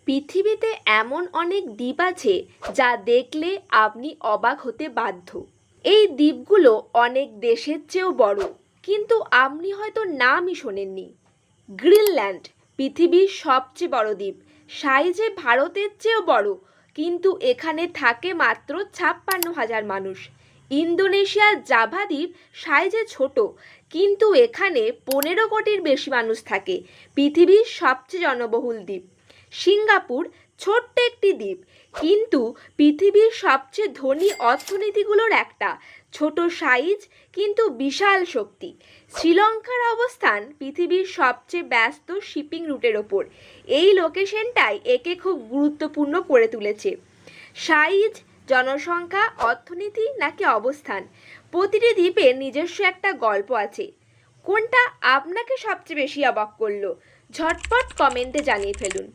পৃথিবীতে এমন অনেক দ্বীপ আছে যা দেখলে আপনি অবাক হতে বাধ্য। এই দ্বীপগুলো অনেক দেশের চেয়েও বড়, কিন্তু আপনি হয়তো নামই শোনেননি। গ্রিনল্যান্ড পৃথিবীর সবচেয়ে বড় দ্বীপ, সাইজে ভারতের চেয়েও বড়, কিন্তু এখানে থাকে মাত্র 56,000 মানুষ। ইন্দোনেশিয়ার জাভা দ্বীপ সাইজে ছোট, কিন্তু এখানে 15 কোটির বেশি মানুষ থাকে, পৃথিবীর সবচেয়ে জনবহুল দ্বীপ। সিঙ্গাপুর ছোট্ট একটি দ্বীপ, কিন্তু পৃথিবীর সবচেয়ে ধনী অর্থনীতিগুলোর একটা, ছোট সাইজ কিন্তু বিশাল শক্তি। শ্রীলঙ্কার অবস্থান পৃথিবীর সবচেয়ে ব্যস্ত শিপিং রুটের ওপর, এই লোকেশনটাই একে খুব গুরুত্বপূর্ণ করে তুলেছে। সাইজ, জনসংখ্যা, অর্থনীতি নাকি অবস্থান, প্রতিটি দ্বীপের নিজস্ব একটা গল্প আছে। কোনটা আপনাকে সবচেয়ে বেশি অবাক করলো? ঝটপট কমেন্টে জানিয়ে ফেলুন।